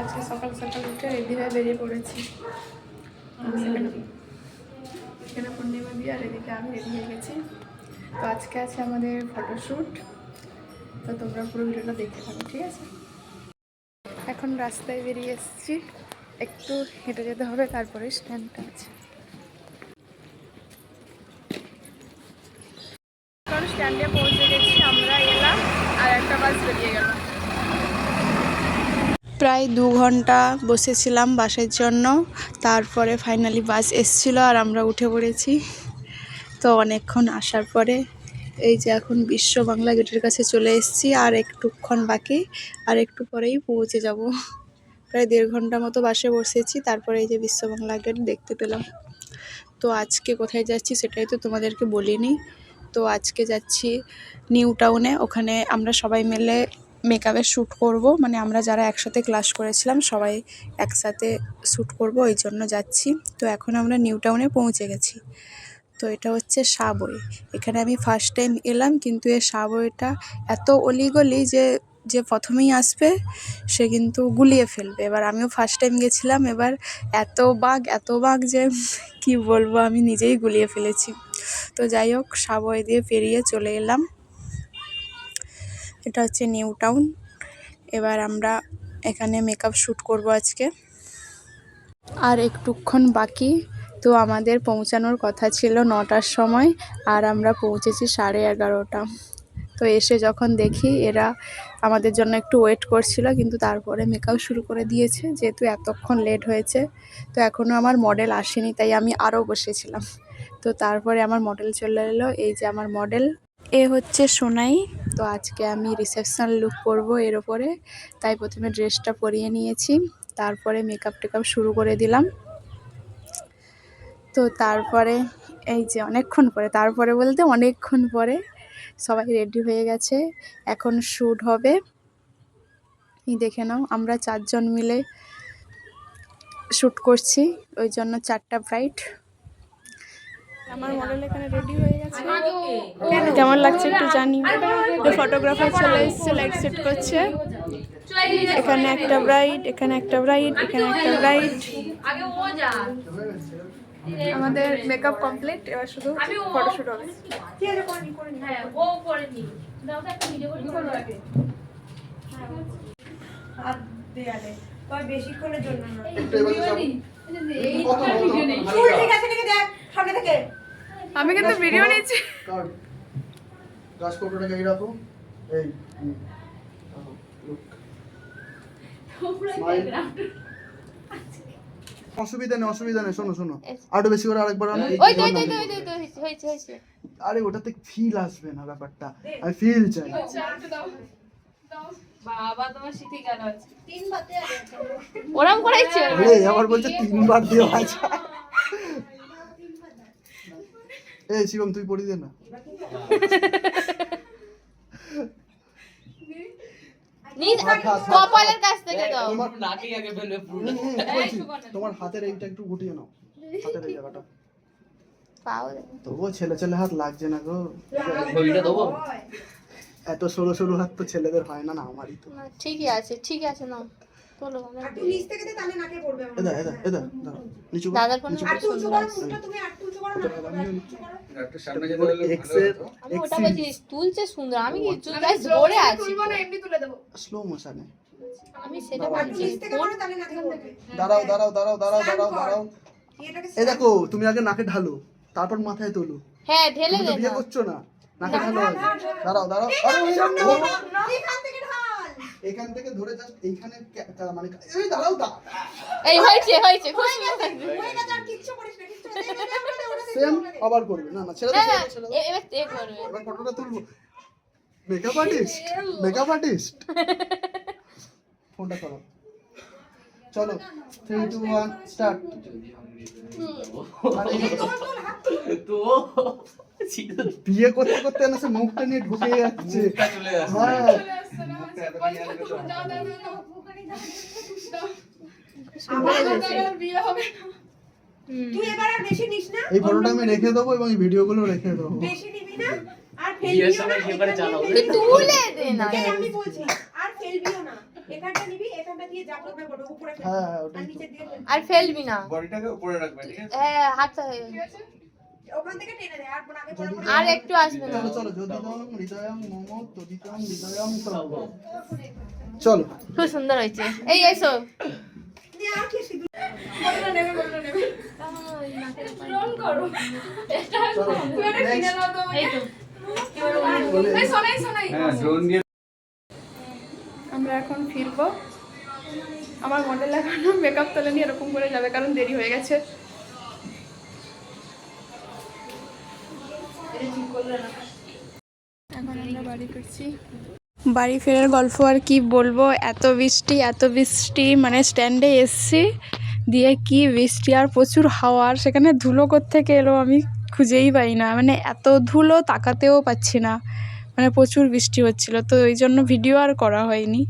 আজকে সকাল সকাল উঠে রেডি হয়ে বেরিয়ে পড়েছি। এখানে পূর্ণিমা দিয়ে আর এদিকে আমি রেডি হয়ে গেছি। তো আজকে আছে আমাদের ফটোশ্যুট, তো তোমরা পুরো ভিডিওটা দেখতে পাবে, ঠিক আছে? এখন রাস্তায় বেরিয়ে এসেছি, একটু হেঁটে যেতে হবে, তারপরে স্ট্যান্ডটা আছে। এখন স্ট্যান্ডে পৌঁছে গেছি, আমরা এলাম আর একটা বাস বেরিয়ে গেল। প্রায় 2 ঘন্টা বসেছিলাম বাসের জন্য, তারপরে ফাইনালি বাস এসেছিল আর আমরা উঠে পড়েছি। তো অনেকক্ষণ আসার পরে এই যে এখন বিশ্ব বাংলা গেটের কাছে চলে এসেছি, আর একটুক্ষণ বাকি, আর একটু পরেই পৌঁছে যাব। প্রায় 1.5 ঘন্টা মতো বাসে বসেছি, তারপরে এই যে বিশ্ব বাংলা গেট দেখতে পেলাম। তো আজকে কোথায় যাচ্ছি সেটাই তো তোমাদেরকে বলিনি। তো আজকে যাচ্ছি নিউ টাউনে, ওখানে আমরা সবাই মিলে মেকআপের শ্যুট করব, মানে আমরা যারা একসাথে ক্লাস করেছিলাম সবাই একসাথে শ্যুট করব, ওই জন্য যাচ্ছি। তো এখন আমরা নিউ টাউনে পৌঁছে গেছি। তো এটা হচ্ছে সাবওয়ে। এখানে আমি ফার্স্ট টাইম এলাম, কিন্তু এই সাবওয়েটা এত অলিগলি যে প্রথমেই আসবে সে কিন্তু গুলিয়ে ফেলবে। এবার আমিও ফার্স্ট টাইম গেছিলাম, এবার এত বাঘ যে কি বলবো, আমি নিজেই গুলিয়ে ফেলেছি। তো যাই হোক, সাবওয়ে দিয়ে পেরিয়ে চলে এলাম। এটা হচ্ছে নিউ টাউন। এবার আমরা এখানে মেকআপ শ্যুট করব আজকে, আর একটুক্ষণ বাকি। তো আমাদের পৌঁছানোর কথা ছিল 9টার সময়, আর আমরা পৌঁছেছি 11:30। তো এসে যখন দেখি এরা আমাদের জন্য একটু ওয়েট করছিল, কিন্তু তারপরে মেকআপ শুরু করে দিয়েছে, যেহেতু এতক্ষণ লেট হয়েছে। তো এখনও আমার মডেল আসেনি, তাই আমি আরও বসেছিলাম। তো তারপরে আমার মডেল চলে এলো, এই যে আমার মডেল, এ হচ্ছে সোনাই। তো আজকে আমি রিসেপশন লুক করব এর ওপরে, তাই প্রথমে ড্রেসটা পরিয়ে নিয়েছি, তারপরে মেকআপ টেকআপ শুরু করে দিলাম। তো তারপরে এই যে অনেকক্ষণ পরে সবাই রেডি হয়ে গেছে, এখন শ্যুট হবে। এই দেখে নাও, আমরা 4 জন মিলে শ্যুট করছি, ওই জন্য 4টা ব্রাইট। আমার মডেল এখানে রেডি হয়ে গেছে, কেমন লাগছে একটু জানি। ফটোগ্রাফার চলে এসেছে, লাইট সেট করছে। এখানে একটা ব্রাইট, এখানে একটা ব্রাইট, এখানে একটা ব্রাইট। আমাদের মেকআপ কমপ্লিট, এবার শুধু ফটোশুট হবে। বেশিক্ষণের জন্য না, আমি কিন্তু ভিডিও নিচ্ছি। অসুবিধা নেই, শোনো আরো বেশি করে আরেকবার আনো। আরে ওটাতে ফিল আসবে না, ব্যাপারটা আমি ফিল চাই। বাবা তোমার শিখে গেল আছে 3 বার দেয়া আছে, ওরম করাইছে। আরে আবার বলছে 3 বার দেওয়া আছে। এই শিবম তুই পড়ি দে না। কপালের কাছ থেকে দাও, তোমার নাকেই আগে ফেলবে পুরো। তোমার হাতের এইটা একটু গুটিয়ে নাও, হাতের এই জায়গাটা পাও। তবুও ছেলে হাত লাগছে না গো। ওইটা দেবো, এত সরু হাত তো ছেলেদের হয় না, আমারই তো। ঠিক আছে নাও বলো। একটু নিচ থেকে দে, তাহলে নাকে পড়বে আমার। এদা নিচু করো, দাদার ফোন একটু উঁচু করো মুখটা, তুমি একটু উঁচু করো না। একটু সামনে যেতে হলে এক্স ভালো এর হতো। আমি ওটা বলছি তুলছে সুন্দর, আমি কি চুল গাছ ধরে আছি, তুলবো না, এমনি তুলে দেব। স্লো মোশনে। আমি সেটা বলছি। নিচ থেকে করো, তাহলে নাকে পড়বে। দাঁড়াও। এই দেখো, তুমি আগে নাকে ঢালো, তারপর মাথায় তোলো। হ্যাঁ ঢেলে তুমি দে তো বিয়ে না, করছো না, নাকে ঢালো। দাঁড়াও। আরে এখান থেকে ঢাল, এখান থেকে ধরে জাস্ট এইখানে মানে এই দাঁড়াও। এই হয়েছে খুশি হয়ে গেছে, আর কিচ্ছু করিস না, কিচ্ছু সেম আবার করবে। না ছেড়ে দাও। এবার তে করবে। এবার ফটোটা তুলবো। মেকআপ আর্টিস্ট ফোনটা করো, চলো 3 2 1 স্টার্ট। তো বিয়ে করতে না, সে মুখটা নিয়ে ঢুকে যাচ্ছে। চলে আসছে। হ্যাঁ মুখটা এত নিয়ে আসবে তো। বিয়ে হবে না। তুই এবার আর বেশি নিস না। এই ফটোটা আমি রেখে দেবো এবং এই ভিডিওগুলো রেখে দেবো। বেশি নিবি না, আর বিয়ের ফেলবিও না। সময় এবারে চালাও। তুলে দে না, আমি বলছি, আর ফেলবিও না। এখানটা নিবি, এখানটা দিয়ে যা করবে বলো, উপরে ফেলবি। হ্যাঁ আর ওটাই তো। নিচে দিয়ে ফেলবি। আর ফেলবি না। বডিটাকে উপরে রাখবে ঠিক আছে হ্যাঁ হাতটা ওখান থেকে টেনে দে, আর আগে পরে পরে আর একটু আসবে না। চলো চলো যদিদম হৃদয়ম মম তদিতম হৃদয়ম তব। চলো খুব সুন্দর হয়েছে। এই এসো। নে, আর কি সিঁদুর? রোল করো চলো তুমি এটা কিনে নাও তো এই তো এই শোনাই শোনাই হ্যাঁ ড্রোন দিয়ে আমরা এখন ফিরবো। আমার মডেল এখনো মেকআপ তোলেনি, এরকম করে যাবে কারণ দেরি হয়ে গেছে। এখন আমরা বাড়ি ফিরছি। বাড়ি ফেরার গল্প আর কি বলবো, এত বৃষ্টি, মানে স্ট্যান্ডে এসছি দিয়ে কি বৃষ্টি আর প্রচুর হাওয়া, আর সেখানে ধুলো কোত্থেকে এলো আমি খুঁজেই পাই না, মানে এত ধুলো তাকাতেও পাচ্ছি না, মানে প্রচুর বৃষ্টি হচ্ছিল, তো ওই জন্য ভিডিও আর করা হয়নি।